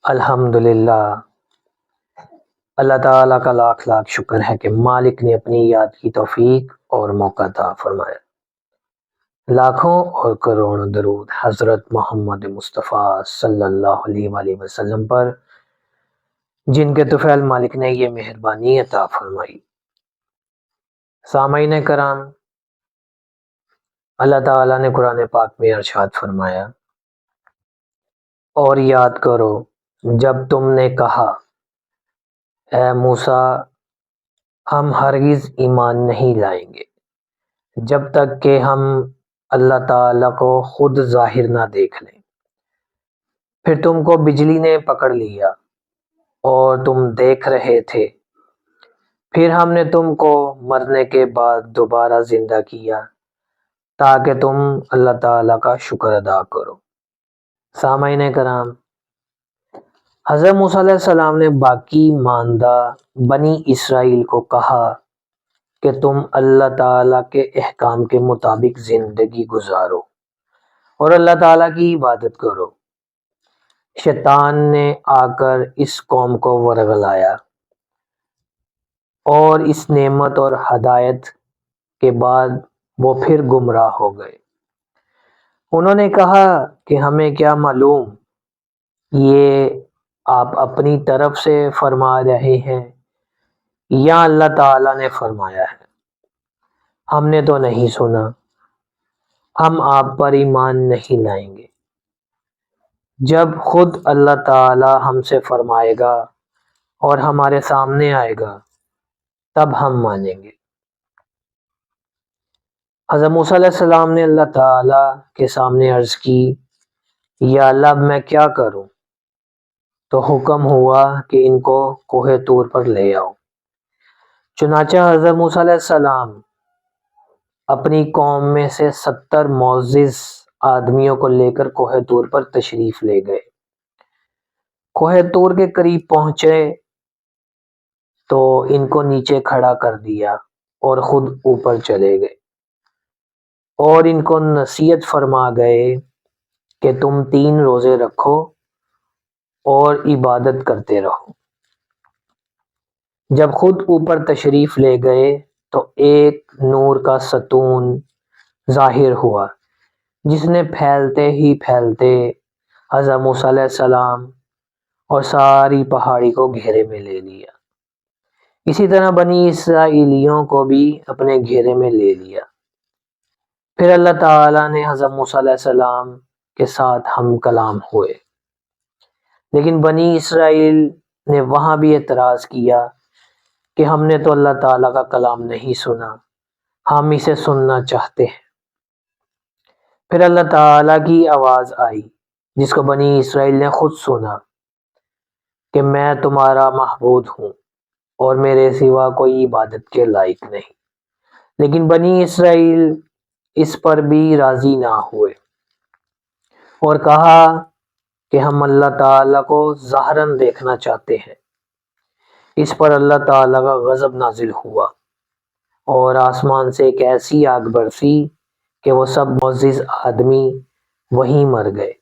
الحمدللہ، اللہ تعالیٰ کا لاکھ لاکھ شکر ہے کہ مالک نے اپنی یاد کی توفیق اور موقع عطا فرمایا۔ لاکھوں اور کروڑوں درود حضرت محمد مصطفیٰ صلی اللہ علیہ وآلہ وسلم پر، جن کے طفیل مالک نے یہ مہربانی عطا فرمائی۔ سامعین کرام، اللہ تعالیٰ نے قرآن پاک میں ارشاد فرمایا، اور یاد کرو جب تم نے کہا اے موسیٰ ہم ہرگز ایمان نہیں لائیں گے جب تک کہ ہم اللہ تعالیٰ کو خود ظاہر نہ دیکھ لیں۔ پھر تم کو بجلی نے پکڑ لیا اور تم دیکھ رہے تھے، پھر ہم نے تم کو مرنے کے بعد دوبارہ زندہ کیا تاکہ تم اللہ تعالیٰ کا شکر ادا کرو۔ سامعین کرام، حضرت موسیٰ علیہ السلام نے باقی ماندہ بنی اسرائیل کو کہا کہ تم اللہ تعالیٰ کے احکام کے مطابق زندگی گزارو اور اللہ تعالیٰ کی عبادت کرو۔ شیطان نے آ کر اس قوم کو ورغلایا اور اس نعمت اور ہدایت کے بعد وہ پھر گمراہ ہو گئے۔ انہوں نے کہا کہ ہمیں کیا معلوم، یہ آپ اپنی طرف سے فرما رہے ہیں یا اللہ تعالیٰ نے فرمایا ہے؟ ہم نے تو نہیں سنا، ہم آپ پر ایمان نہیں لائیں گے۔ جب خود اللہ تعالیٰ ہم سے فرمائے گا اور ہمارے سامنے آئے گا تب ہم مانیں گے۔ حضرت موسیٰ علیہ السلام نے اللہ تعالیٰ کے سامنے عرض کی، یا اللہ اب میں کیا کروں؟ تو حکم ہوا کہ ان کو کوہ طور پر لے آؤ۔ چنانچہ حضرت موسیٰ علیہ السلام اپنی قوم میں سے 70 معزز آدمیوں کو لے کر کوہ طور پر تشریف لے گئے۔ کوہ طور کے قریب پہنچے تو ان کو نیچے کھڑا کر دیا اور خود اوپر چلے گئے اور ان کو نصیحت فرما گئے کہ تم 3 روزے رکھو اور عبادت کرتے رہو۔ جب خود اوپر تشریف لے گئے تو ایک نور کا ستون ظاہر ہوا جس نے پھیلتے ہی پھیلتے حضرت موسیٰ علیہ السلام اور ساری پہاڑی کو گھیرے میں لے لیا۔ اسی طرح بنی اسرائیلیوں کو بھی اپنے گھیرے میں لے لیا۔ پھر اللہ تعالیٰ نے حضرت موسیٰ علیہ السلام کے ساتھ ہم کلام ہوئے، لیکن بنی اسرائیل نے وہاں بھی اعتراض کیا کہ ہم نے تو اللہ تعالیٰ کا کلام نہیں سنا، ہم اسے سننا چاہتے ہیں۔ پھر اللہ تعالیٰ کی آواز آئی جس کو بنی اسرائیل نے خود سنا کہ میں تمہارا معبود ہوں اور میرے سوا کوئی عبادت کے لائق نہیں۔ لیکن بنی اسرائیل اس پر بھی راضی نہ ہوئے اور کہا کہ ہم اللہ تعالیٰ کو ظاہراً دیکھنا چاہتے ہیں۔ اس پر اللہ تعالیٰ کا غضب نازل ہوا اور آسمان سے ایک ایسی آگ برسی کہ وہ سب معزز آدمی وہیں مر گئے۔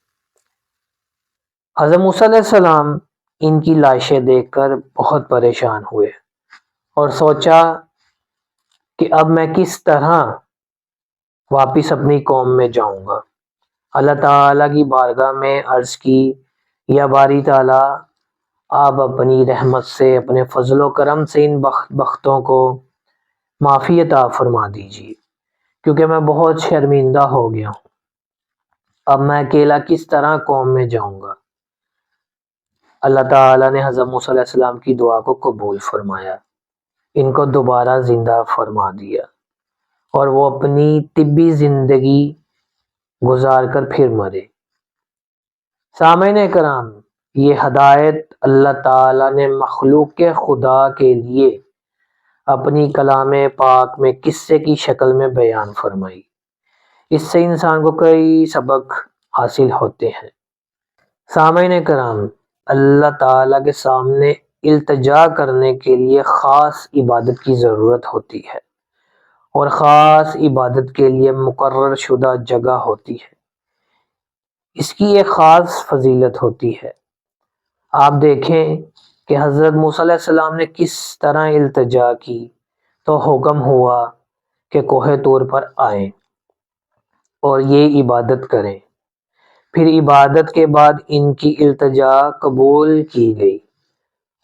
حضرت موسیٰ علیہ السلام ان کی لاشیں دیکھ کر بہت پریشان ہوئے اور سوچا کہ اب میں کس طرح واپس اپنی قوم میں جاؤں گا۔ اللہ تعالیٰ کی بارگاہ میں عرض کی، یا باری تعالیٰ آپ اپنی رحمت سے، اپنے فضل و کرم سے ان بختوں کو معافی عطا فرما دیجیے، کیونکہ میں بہت شرمندہ ہو گیا ہوں۔ اب میں اکیلا کس طرح قوم میں جاؤں گا؟ اللہ تعالیٰ نے حضرت موسیٰ علیہ السلام کی دعا کو قبول فرمایا، ان کو دوبارہ زندہ فرما دیا اور وہ اپنی طبی زندگی گزار کر پھر مرے۔ سامعین کرام، یہ ہدایت اللہ تعالیٰ نے مخلوق کے خدا کے لیے اپنی کلام پاک میں قصے کی شکل میں بیان فرمائی۔ اس سے انسان کو کئی سبق حاصل ہوتے ہیں۔ سامعین کرام، اللہ تعالیٰ کے سامنے التجا کرنے کے لیے خاص عبادت کی ضرورت ہوتی ہے اور خاص عبادت کے لیے مقرر شدہ جگہ ہوتی ہے۔ اس کی ایک خاص فضیلت ہوتی ہے۔ آپ دیکھیں کہ حضرت موسیٰ علیہ السلام نے کس طرح التجا کی تو حکم ہوا کہ کوہ طور پر آئیں اور یہ عبادت کریں۔ پھر عبادت کے بعد ان کی التجا قبول کی گئی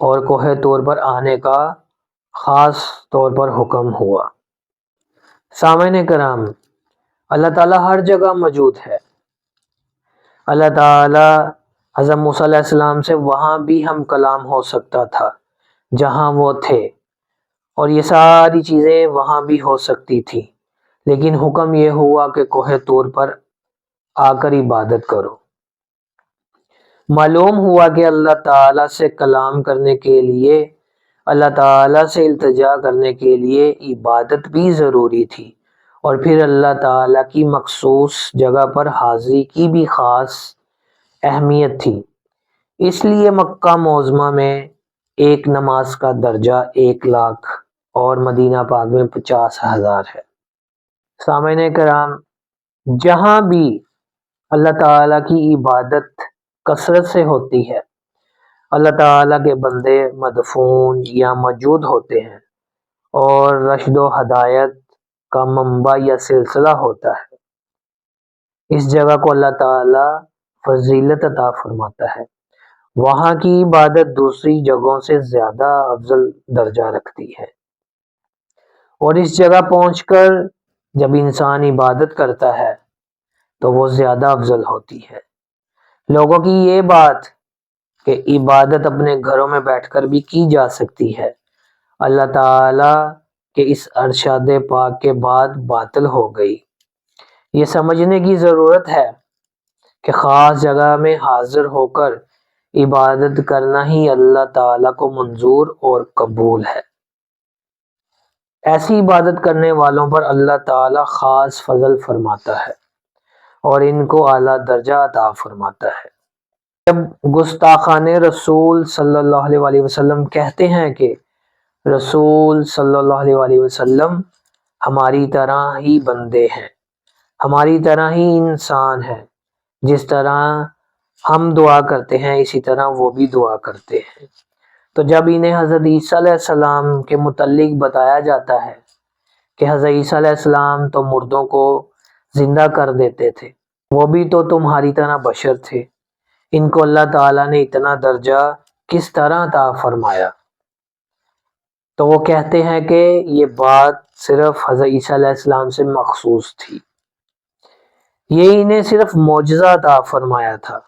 اور کوہ طور پر آنے کا خاص طور پر حکم ہوا۔ سامعین کرام، اللہ تعالیٰ ہر جگہ موجود ہے۔ اللہ تعالیٰ حضرت موسیٰ علیہ السلام سے وہاں بھی ہم کلام ہو سکتا تھا جہاں وہ تھے، اور یہ ساری چیزیں وہاں بھی ہو سکتی تھی، لیکن حکم یہ ہوا کہ کوہ طور پر آ کر عبادت کرو۔ معلوم ہوا کہ اللہ تعالیٰ سے کلام کرنے کے لیے، اللہ تعالیٰ سے التجا کرنے کے لیے عبادت بھی ضروری تھی، اور پھر اللہ تعالیٰ کی مخصوص جگہ پر حاضری کی بھی خاص اہمیت تھی۔ اس لیے مکہ معظمہ میں ایک نماز کا درجہ 1,00,000 اور مدینہ پاک میں 50,000 ہے۔ سامعین کرام، جہاں بھی اللہ تعالیٰ کی عبادت کثرت سے ہوتی ہے، اللہ تعالیٰ کے بندے مدفون یا موجود ہوتے ہیں اور رشد و ہدایت کا منبع یا سلسلہ ہوتا ہے۔ اس جگہ کو اللہ تعالیٰ فضیلت عطا فرماتا ہے۔ وہاں کی عبادت دوسری جگہوں سے زیادہ افضل درجہ رکھتی ہے، اور اس جگہ پہنچ کر جب انسان عبادت کرتا ہے تو وہ زیادہ افضل ہوتی ہے۔ لوگوں کی یہ بات کہ عبادت اپنے گھروں میں بیٹھ کر بھی کی جا سکتی ہے، اللہ تعالیٰ کے اس ارشاد پاک کے بعد باطل ہو گئی۔ یہ سمجھنے کی ضرورت ہے کہ خاص جگہ میں حاضر ہو کر عبادت کرنا ہی اللہ تعالیٰ کو منظور اور قبول ہے۔ ایسی عبادت کرنے والوں پر اللہ تعالیٰ خاص فضل فرماتا ہے اور ان کو اعلیٰ درجہ عطا فرماتا ہے۔ جب گستاخان رسول صلی اللہ علیہ وسلم کہتے ہیں کہ رسول صلی اللہ علیہ وسلم ہماری طرح ہی بندے ہیں، ہماری طرح ہی انسان ہیں، جس طرح ہم دعا کرتے ہیں اسی طرح وہ بھی دعا کرتے ہیں، تو جب انہیں حضرت عیسیٰ علیہ السلام کے متعلق بتایا جاتا ہے کہ حضرت عیسیٰ علیہ السلام تو مردوں کو زندہ کر دیتے تھے، وہ بھی تو تمہاری طرح بشر تھے، ان کو اللہ تعالیٰ نے اتنا درجہ کس طرح عطا فرمایا؟ تو وہ کہتے ہیں کہ یہ بات صرف حضرت عیسیٰ علیہ السلام سے مخصوص تھی، یہ انہیں صرف معجزہ عطا فرمایا تھا۔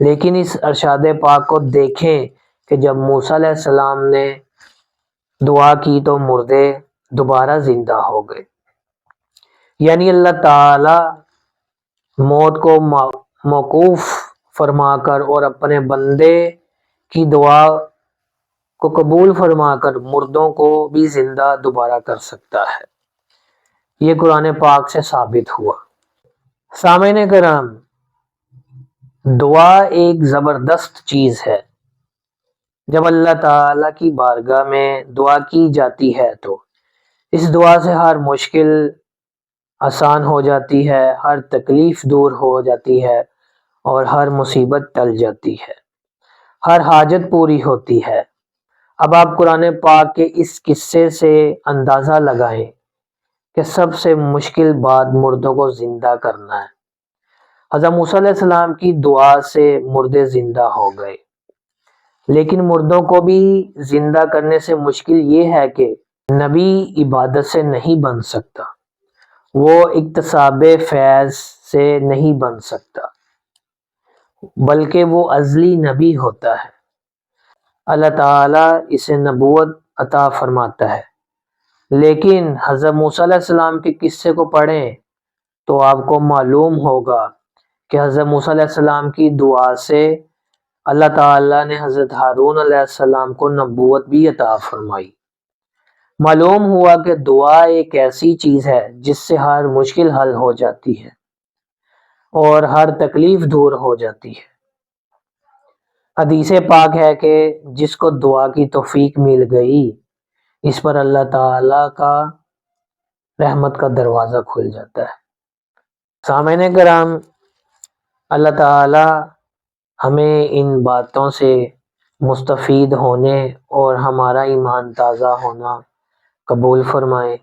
لیکن اس ارشاد پاک کو دیکھیں کہ جب موسیٰ علیہ السلام نے دعا کی تو مردے دوبارہ زندہ ہو گئے، یعنی اللہ تعالی موت کو موقوف فرما کر اور اپنے بندے کی دعا کو قبول فرما کر مردوں کو بھی زندہ دوبارہ کر سکتا ہے۔ یہ قرآن پاک سے ثابت ہوا۔ سامعین کرام، دعا ایک زبردست چیز ہے۔ جب اللہ تعالیٰ کی بارگاہ میں دعا کی جاتی ہے تو اس دعا سے ہر مشکل آسان ہو جاتی ہے، ہر تکلیف دور ہو جاتی ہے اور ہر مصیبت ٹل جاتی ہے، ہر حاجت پوری ہوتی ہے۔ اب آپ قرآن پاک کے اس قصے سے اندازہ لگائیں کہ سب سے مشکل بات مردوں کو زندہ کرنا ہے۔ حضرت موسیٰ علیہ السلام کی دعا سے مردے زندہ ہو گئے، لیکن مردوں کو بھی زندہ کرنے سے مشکل یہ ہے کہ نبی عبادت سے نہیں بن سکتا، وہ اکتساب فیض سے نہیں بن سکتا، بلکہ وہ ازلی نبی ہوتا ہے۔ اللہ تعالیٰ اسے نبوت عطا فرماتا ہے۔ لیکن حضرت موسیٰ علیہ السلام کے قصے کو پڑھیں تو آپ کو معلوم ہوگا کہ حضرت موسیٰ علیہ السلام کی دعا سے اللہ تعالیٰ نے حضرت ہارون علیہ السلام کو نبوت بھی عطا فرمائی۔ معلوم ہوا کہ دعا ایک ایسی چیز ہے جس سے ہر مشکل حل ہو جاتی ہے اور ہر تکلیف دور ہو جاتی ہے۔ حدیث پاک ہے کہ جس کو دعا کی توفیق مل گئی اس پر اللہ تعالیٰ کا رحمت کا دروازہ کھل جاتا ہے۔ سامعین کرام، اللہ تعالیٰ ہمیں ان باتوں سے مستفید ہونے اور ہمارا ایمان تازہ ہونا قبول فرمائے۔